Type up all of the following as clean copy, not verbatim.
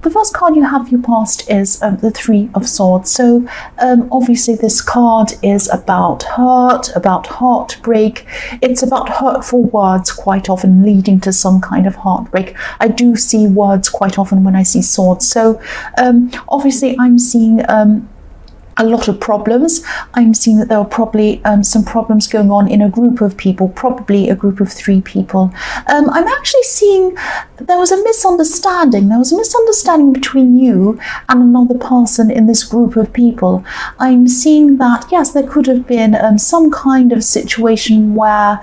the first card you have you past is the Three of Swords. So obviously this card is about hurt, about heartbreak. It's about hurtful words quite often leading to some kind of heartbreak. I do see words quite often when I see swords. So obviously I'm seeing a lot of problems. I'm seeing that there are probably some problems going on in a group of people, probably a group of 3 people. I'm actually seeing there was a misunderstanding. There was a misunderstanding between you and another person in this group of people. I'm seeing that, yes, there could have been some kind of situation where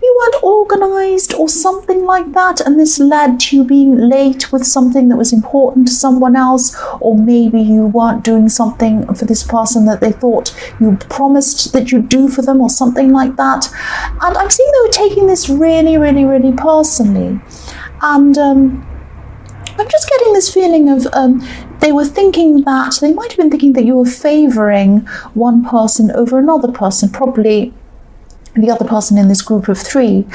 you weren't organized or something like that, and this led to you being late with something that was important to someone else, or maybe you weren't doing something for this person that they thought you promised that you'd do for them or something like that. And I'm seeing they were taking this really, really, really personally. And I'm just getting this feeling of they were thinking that, they might have been thinking that you were favoring one person over another person, probably the other person in this group of 3.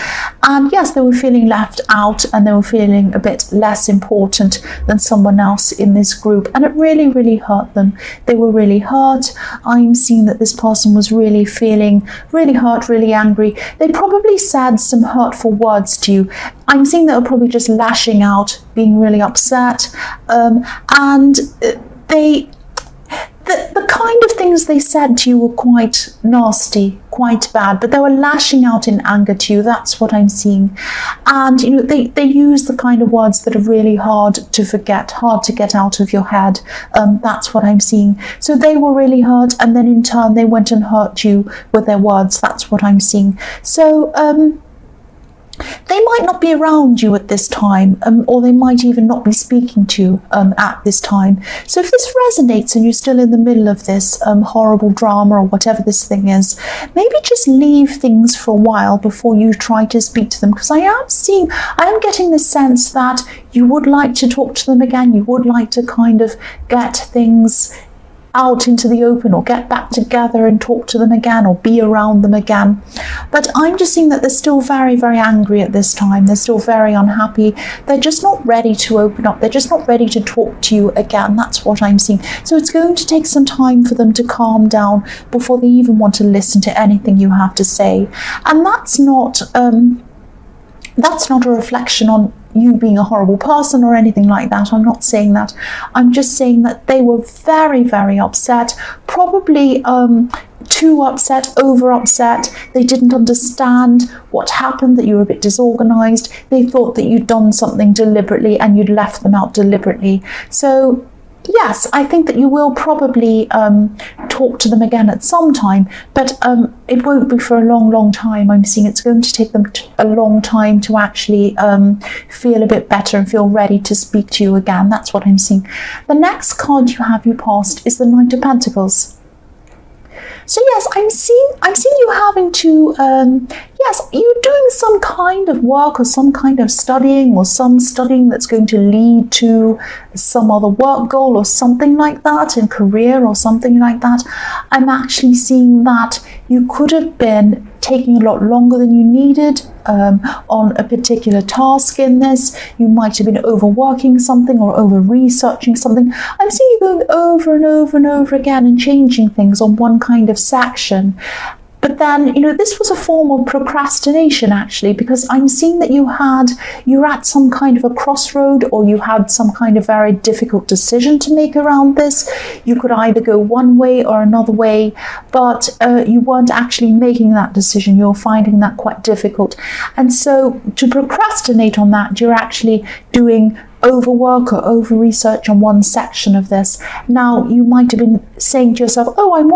And yes, they were feeling left out and they were feeling a bit less important than someone else in this group, and it really, really hurt them. They were really hurt. I'm seeing that this person was really feeling really hurt, really angry. They probably said some hurtful words to you. I'm seeing they were probably just lashing out, being really upset, and the kind of things they said to you were quite nasty, quite bad, but they were lashing out in anger to you. That's what I'm seeing. And you know, they use the kind of words that are really hard to forget, hard to get out of your head. That's what I'm seeing. So they were really hurt, and then in turn they went and hurt you with their words. That's what I'm seeing. So they might not be around you at this time, or they might even not be speaking to you at this time. So if this resonates and you're still in the middle of this horrible drama or whatever this thing is, maybe just leave things for a while before you try to speak to them, because I am getting the sense that you would like to talk to them again. You would like to kind of get things out into the open, or get back together and talk to them again, or be around them again. But I'm just seeing that they're still very, very angry at this time. They're still very unhappy. They're just not ready to open up. They're just not ready to talk to you again. What I'm seeing. So it's going to take some time for them to calm down before they even want to listen to anything you have to say. And that's not a reflection on you being a horrible person or anything like that. I'm not saying that. I'm just saying that they were very, very upset, probably too upset, over upset. They didn't understand what happened, that you were a bit disorganized. They thought that you'd done something deliberately and you'd left them out deliberately. So yes, I think that you will probably talk to them again at some time, but it won't be for a long, long time. I'm seeing it's going to take them a long time to actually feel a bit better and feel ready to speak to you again. That's what I'm seeing. The next card you have you past is the Knight of Pentacles. So yes, I'm seeing you having to, yes, you're doing some kind of work or some kind of studying, or some studying that's going to lead to some other work goal or something like that, in career or something like that. I'm actually seeing that you could have been taking a lot longer than you needed on a particular task in this. You might have been overworking something or over researching something. I'm seeing you going over and over and over again and changing things on one kind of section. But then, you know, this was a form of procrastination actually, because I'm seeing that you're at some kind of a crossroad, or you had some kind of very difficult decision to make around this. You could either go one way or another way, but you weren't actually making that decision. You're finding that quite difficult. And so to procrastinate on that, you're actually doing overwork or over research on one section of this. Now you might have been saying to yourself, oh, I'm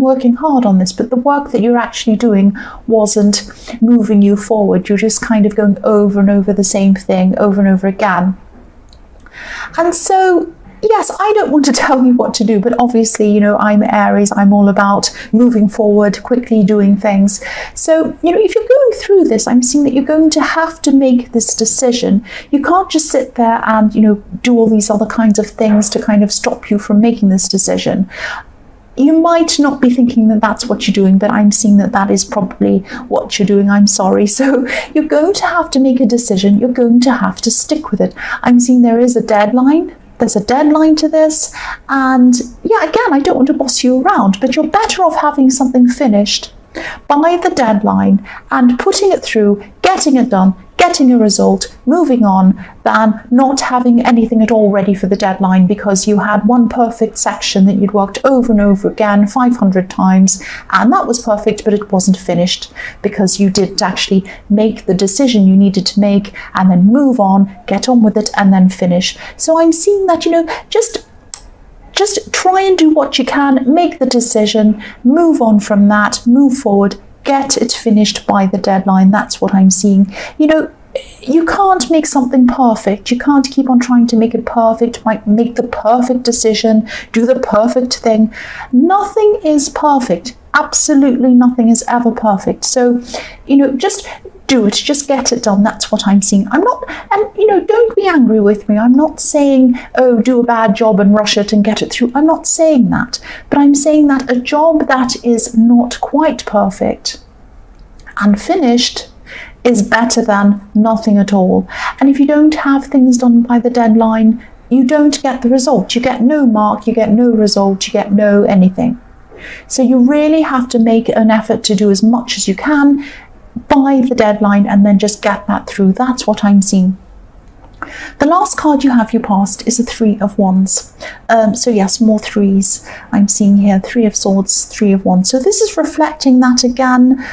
working hard on this, but the work that you're actually doing wasn't moving you forward. You're just kind of going over and over the same thing over and over again. And so yes, I don't want to tell you what to do, but obviously, you know, I'm Aries. I'm all about moving forward, quickly doing things. So, you know, if you're going through this, I'm seeing that you're going to have to make this decision. You can't just sit there and, you know, do all these other kinds of things to kind of stop you from making this decision. you might not be thinking that that's what you're doing, but I'm seeing that that is probably what you're doing. I'm sorry. So you're going to have to make a decision. You're going to have to stick with it. I'm seeing there is a deadline. There's a deadline to this. And yeah, again, I don't want to boss you around, but you're better off having something finished by the deadline and putting it through, getting it done, getting a result, moving on, than not having anything at all ready for the deadline because you had one perfect section that you'd worked over and over again 500 times, and that was perfect, but it wasn't finished because you didn't actually make the decision you needed to make and then move on, get on with it, and then finish. So I'm seeing that, just try and do what you can, make the decision, move on from that, move forward, get it finished by the deadline. That's what I'm seeing. You can't make something perfect. You can't keep on trying to make it perfect, make the perfect decision, do the perfect thing. Nothing is perfect. Absolutely nothing is ever perfect. So, just do it, just get it done. That's what I'm seeing. I'm not, and don't be angry with me. I'm not saying, oh, do a bad job and rush it and get it through. I'm not saying that, but I'm saying that a job that is not quite perfect and finished is better than nothing at all. And if you don't have things done by the deadline, you don't get the result. You get no mark, you get no result, you get no anything. So you really have to make an effort to do as much as you can by the deadline and then just get that through. That's what I'm seeing. The last card you have, you passed, is a 3 of Wands. So yes, more threes. I'm seeing here 3 of Swords, 3 of Wands. So this is reflecting that again.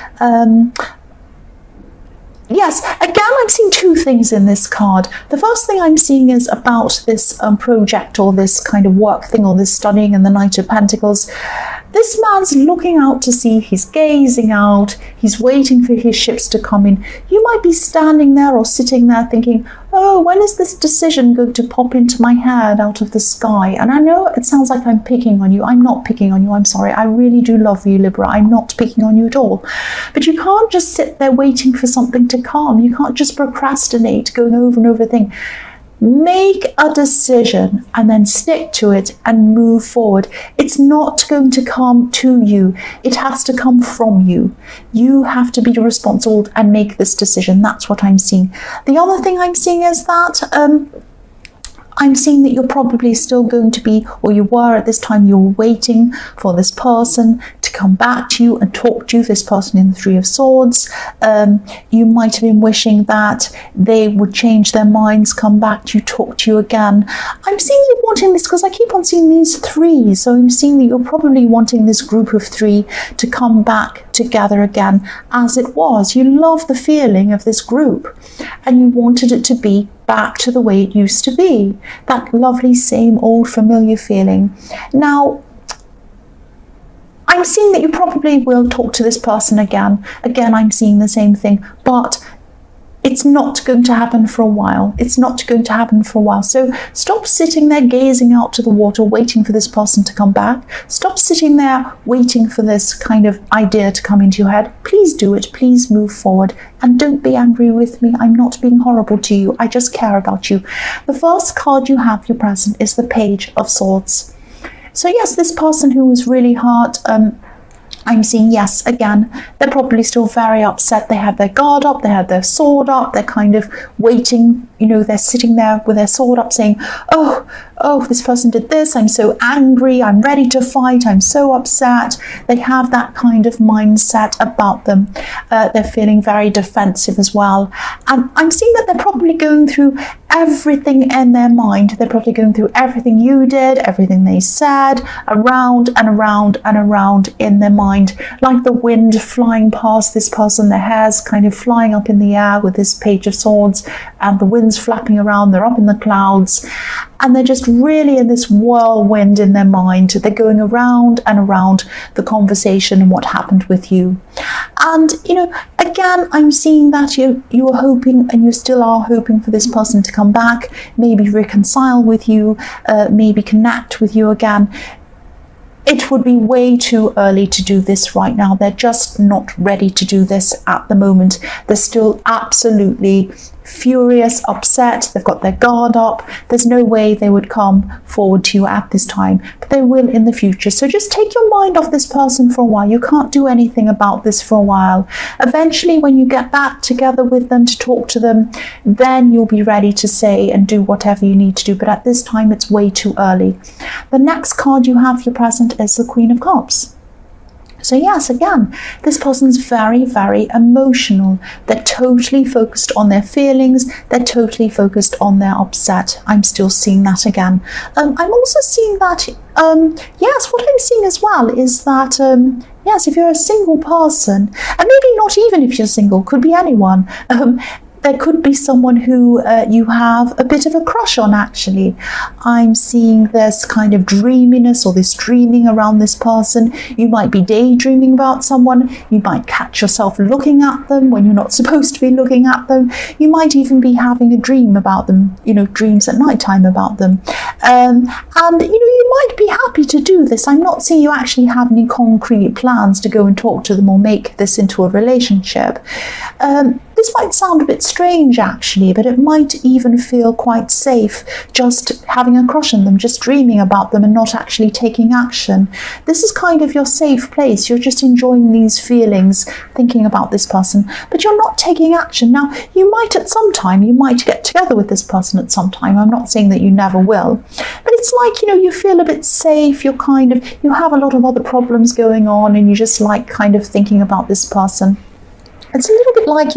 Yes, again, I'm seeing 2 things in this card. The first thing I'm seeing is about this project or this kind of work thing or this studying and the Knight of Pentacles. This man's looking out to sea, he's gazing out, he's waiting for his ships to come in. You might be standing there or sitting there thinking, oh, when is this decision going to pop into my head out of the sky? And I know it sounds like I'm picking on you. I'm not picking on you. I'm sorry. I really do love you, Libra. I'm not picking on you at all. But you can't just sit there waiting for something to come. You can't just procrastinate, going over and over a thing. Make a decision and then stick to it and move forward. It's not going to come to you. It has to come from you. You have to be responsible and make this decision. That's what I'm seeing. The other thing I'm seeing is that I'm seeing that you're probably still going to be, or you were at this time, you were waiting for this person to come back to you and talk to you, this person in the 3 of Swords. You might have been wishing that they would change their minds, come back to you, talk to you again. I'm seeing you wanting this because I keep on seeing these 3s. So I'm seeing that you're probably wanting this group of 3 to come back together again as it was. You love the feeling of this group and you wanted it to be back to the way it used to be. That lovely, same old familiar feeling. Now, I'm seeing that you probably will talk to this person again. Again, I'm seeing the same thing, but it's not going to happen for a while. It's not going to happen for a while. So stop sitting there gazing out to the water, waiting for this person to come back. Stop sitting there waiting for this kind of idea to come into your head. Please do it. Please move forward. And don't be angry with me. I'm not being horrible to you. I just care about you. The first card you have, your present, is the Page of Swords. So yes, this person who was really hurt, I'm seeing, yes, again, they're probably still very upset. They have their guard up, they have their sword up, they're kind of waiting, they're sitting there with their sword up saying, oh, this person did this, I'm so angry, I'm ready to fight, I'm so upset. They have that kind of mindset about them. They're feeling very defensive as well. And I'm seeing that they're probably going through everything in their mind. They're probably going through everything you did, everything they said, around and around and around in their mind, like the wind flying past this person, their hair's kind of flying up in the air with this Page of Swords, and the wind's flapping around, they're up in the clouds, and they're just really in this whirlwind in their mind. They're going around and around the conversation and what happened with you. And, again, I'm seeing that you were hoping, and you still are hoping, for this person to come back, maybe reconcile with you, maybe connect with you again. It would be way too early to do this right now. They're just not ready to do this at the moment. They're still absolutely furious, upset, they've got their guard up. There's no way they would come forward to you at this time, but they will in the future. So just take your mind off this person for a while. You can't do anything about this for a while. Eventually, when you get back together with them to talk to them, then you'll be ready to say and do whatever you need to do. But at this time, it's way too early. The next card you have for your present is the Queen of Cups. So yes, again, this person's very, very emotional. They're totally focused on their feelings. They're totally focused on their upset. I'm still seeing that again. I'm also seeing that, yes, what I'm seeing as well is that, yes, if you're a single person, and maybe not even if you're single, could be anyone, there could be someone who you have a bit of a crush on, actually. I'm seeing this kind of dreaminess or this dreaming around this person. You might be daydreaming about someone. You might catch yourself looking at them when you're not supposed to be looking at them. You might even be having a dream about them, dreams at night time about them. And, you might be happy to do this. I'm not seeing you actually have any concrete plans to go and talk to them or make this into a relationship. This might sound a bit strange, actually, but it might even feel quite safe just having a crush on them, just dreaming about them and not actually taking action. This is kind of your safe place. You're just enjoying these feelings, thinking about this person, but you're not taking action. Now, you might at some time, you might get together with this person at some time. I'm not saying that you never will, but it's like, you feel a bit safe. You have a lot of other problems going on and you just like kind of thinking about this person. It's a little bit like,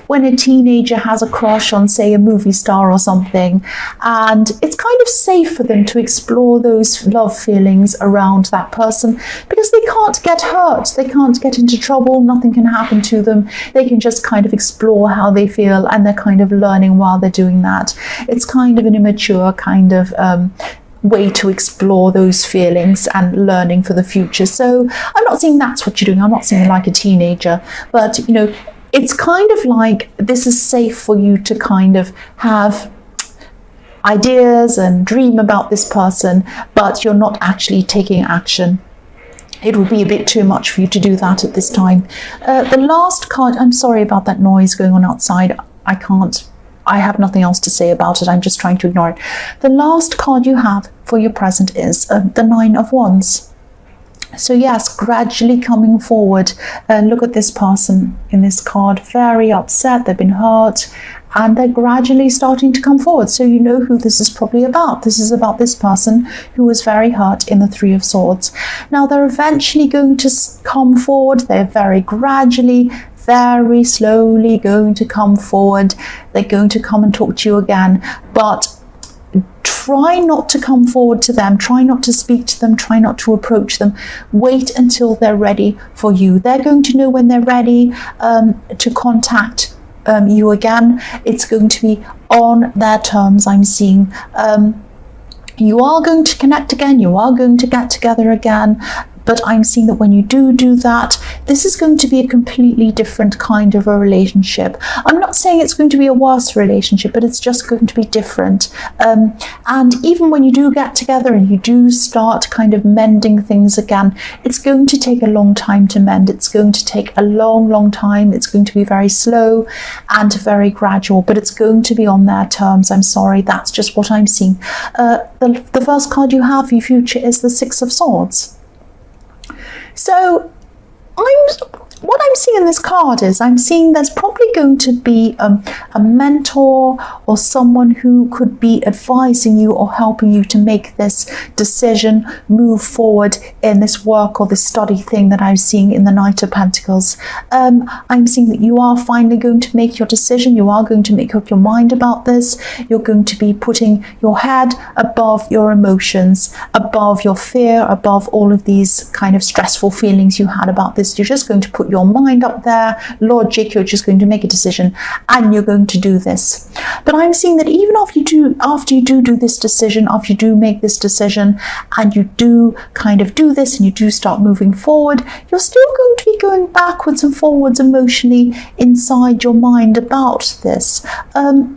when a teenager has a crush on, say, a movie star or something, and it's kind of safe for them to explore those love feelings around that person because they can't get hurt, they can't get into trouble, nothing can happen to them. They can just kind of explore how they feel and they're kind of learning while they're doing that. It's kind of an immature kind of way to explore those feelings and learning for the future. So I'm not saying that's what you're doing. I'm not saying like a teenager, but it's kind of like this is safe for you to kind of have ideas and dream about this person, but you're not actually taking action. It would be a bit too much for you to do that at this time. The last card, I'm sorry about that noise going on outside. I have nothing else to say about it. I'm just trying to ignore it. The last card you have for your present is the Nine of Wands. So yes, gradually coming forward. Look at this person in this card, very upset. They've been hurt and they're gradually starting to come forward. So you know who this is probably about. This is about this person who was very hurt in the Three of Swords. Now they're eventually going to come forward. They're very gradually, very slowly going to come forward. They're going to come and talk to you again, but try not to come forward to them, try not to speak to them, try not to approach them. Wait until they're ready for you. They're going to know when they're ready to contact you again. It's going to be on their terms, I'm seeing. You are going to connect again, you are going to get together again. But I'm seeing that when you do that, this is going to be a completely different kind of a relationship. I'm not saying it's going to be a worse relationship, but it's just going to be different. And even when you do get together and you do start kind of mending things again, it's going to take a long time to mend. It's going to take a long, long time. It's going to be very slow and very gradual, but it's going to be on their terms. I'm sorry, that's just what I'm seeing. The first card you have for your future is the Six of Swords. So what I'm seeing in this card is I'm seeing there's probably going to be a mentor or someone who could be advising you or helping you to make this decision, move forward in this work or this study thing that I'm seeing in the Knight of Pentacles. I'm seeing that you are finally going to make your decision. You are going to make up your mind about this. You're going to be putting your head above your emotions, above your fear, above all of these kind of stressful feelings you had about this. You're just going to put your mind up there, logic, you're just going to make a decision and you're going to do this. But I'm seeing that even after you do this decision, after you do make this decision and you do kind of do this and you do start moving forward, you're still going to be going backwards and forwards emotionally inside your mind about this.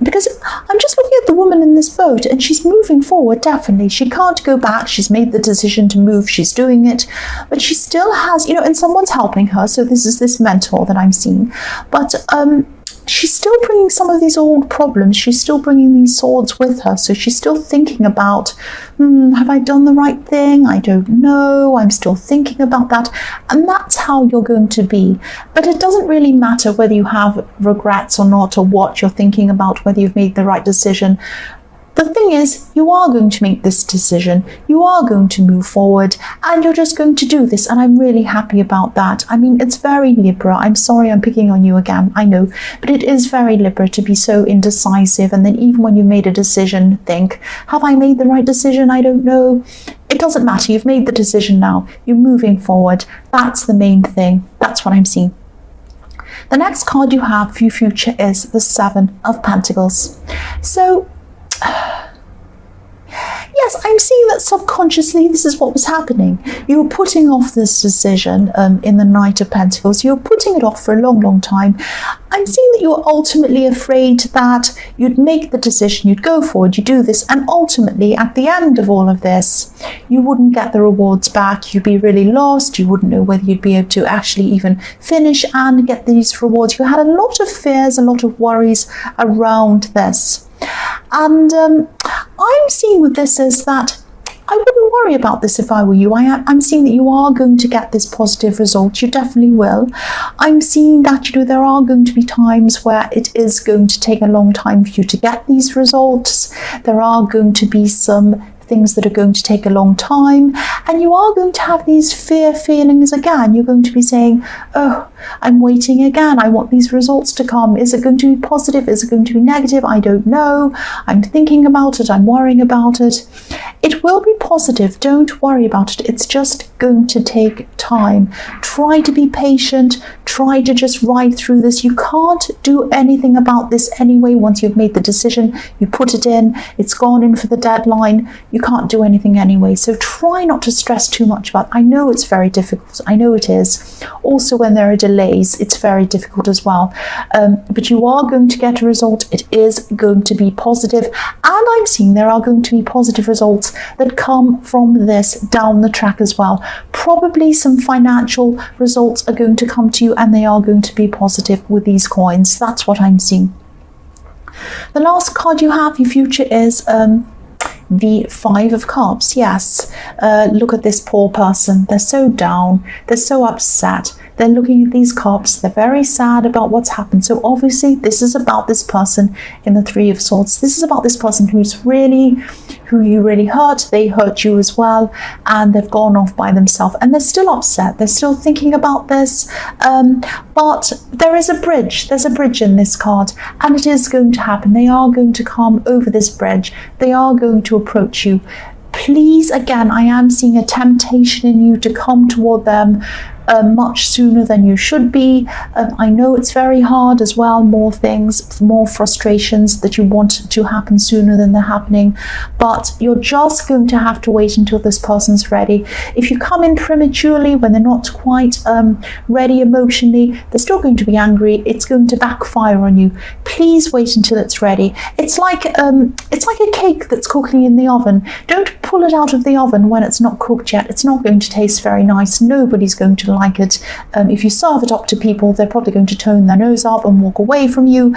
Because I'm just looking at the woman in this boat and she's moving forward, definitely. She can't go back. She's made the decision to move. She's doing it, but she still has, and someone's helping her. So this is this mentor that I'm seeing. But she's still bringing some of these old problems. She's still bringing these swords with her. So she's still thinking about, have I done the right thing? I don't know. I'm still thinking about that. And that's how you're going to be. But it doesn't really matter whether you have regrets or not, or what you're thinking about, whether you've made the right decision. The thing is, you are going to make this decision, you are going to move forward, and you're just going to do this, and I'm really happy about that. I mean, it's very Libra. I'm sorry I'm picking on you again, I know, but it is very Libra to be so indecisive, and then even when you made a decision, think, have I made the right decision? I don't know. It doesn't matter, you've made the decision now, you're moving forward. That's the main thing. That's what I'm seeing. The next card you have for your future is the Seven of Pentacles. So, yes, I'm seeing that subconsciously this is what was happening. You were putting off this decision in the Knight of Pentacles. You were putting it off for a long, long time. I'm seeing that you were ultimately afraid that you'd make the decision, you'd go forward, you do this, and ultimately at the end of all of this, you wouldn't get the rewards back. You'd be really lost. You wouldn't know whether you'd be able to actually even finish and get these rewards. You had a lot of fears, a lot of worries around this. And I'm seeing with this is that I wouldn't worry about this if I were you. I'm seeing that you are going to get this positive result. You definitely will. I'm seeing that, you know, there are going to be times where it is going to take a long time for you to get these results. There are going to be some things that are going to take a long time, and you are going to have these fear feelings again. You're going to be saying, oh, I'm waiting again, I want these results to come. Is it going to be positive? Is it going to be negative? I don't know. I'm thinking about it, I'm worrying about it. It will be positive, don't worry about it. It's just going to take time. Try to be patient, try to just ride through this. You can't do anything about this anyway. Once you've made the decision, you put it in, it's gone in for the deadline, you can't do anything anyway. So try not to stress too much about it. I know it's very difficult, I know it is. Also, when there are delays, it's very difficult as well. But you are going to get a result. It is going to be positive, and I'm seeing there are going to be positive results that come from this down the track as well. Probably some financial results are going to come to you, and they are going to be positive with these coins. That's what I'm seeing. The last card you have, your future, is the Five of Cups. Yes, look at this poor person. They're so down, they're so upset. They're looking at these cups, they're very sad about what's happened. So obviously this is about this person in the Three of Swords. This is about this person who you really hurt. They hurt you as well, and they've gone off by themselves, and they're still upset. They're still thinking about this, but there is a bridge. There's a bridge in this card, and it is going to happen. They are going to come over this bridge. They are going to approach you. Please, again, I am seeing a temptation in you to come toward them much sooner than you should be. I know it's very hard as well, more things, more frustrations that you want to happen sooner than they're happening, but you're just going to have to wait until this person's ready. If you come in prematurely, when they're not quite ready emotionally, they're still going to be angry. It's going to backfire on you. Please wait until it's ready. It's like a cake that's cooking in the oven. Don't pull it out of the oven when it's not cooked yet. It's not going to taste very nice. Nobody's going to like it. If you serve it up to people, they're probably going to turn their nose up and walk away from you.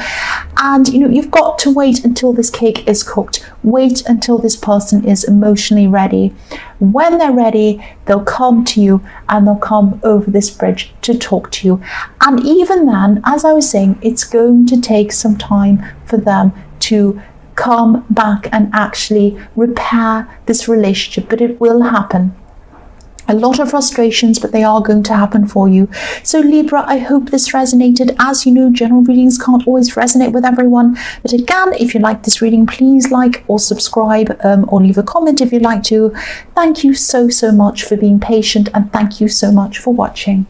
And you know, you've got to wait until this cake is cooked. Wait until this person is emotionally ready. When they're ready, they'll come to you, and they'll come over this bridge to talk to you. And even then, as I was saying, it's going to take some time for them to come back and actually repair this relationship, but it will happen. A lot of frustrations, but they are going to happen for you. So Libra, I hope this resonated. As you know, general readings can't always resonate with everyone, but again, if you like this reading, please like or subscribe, or leave a comment if you'd like to. Thank you so much for being patient, and thank you so much for watching.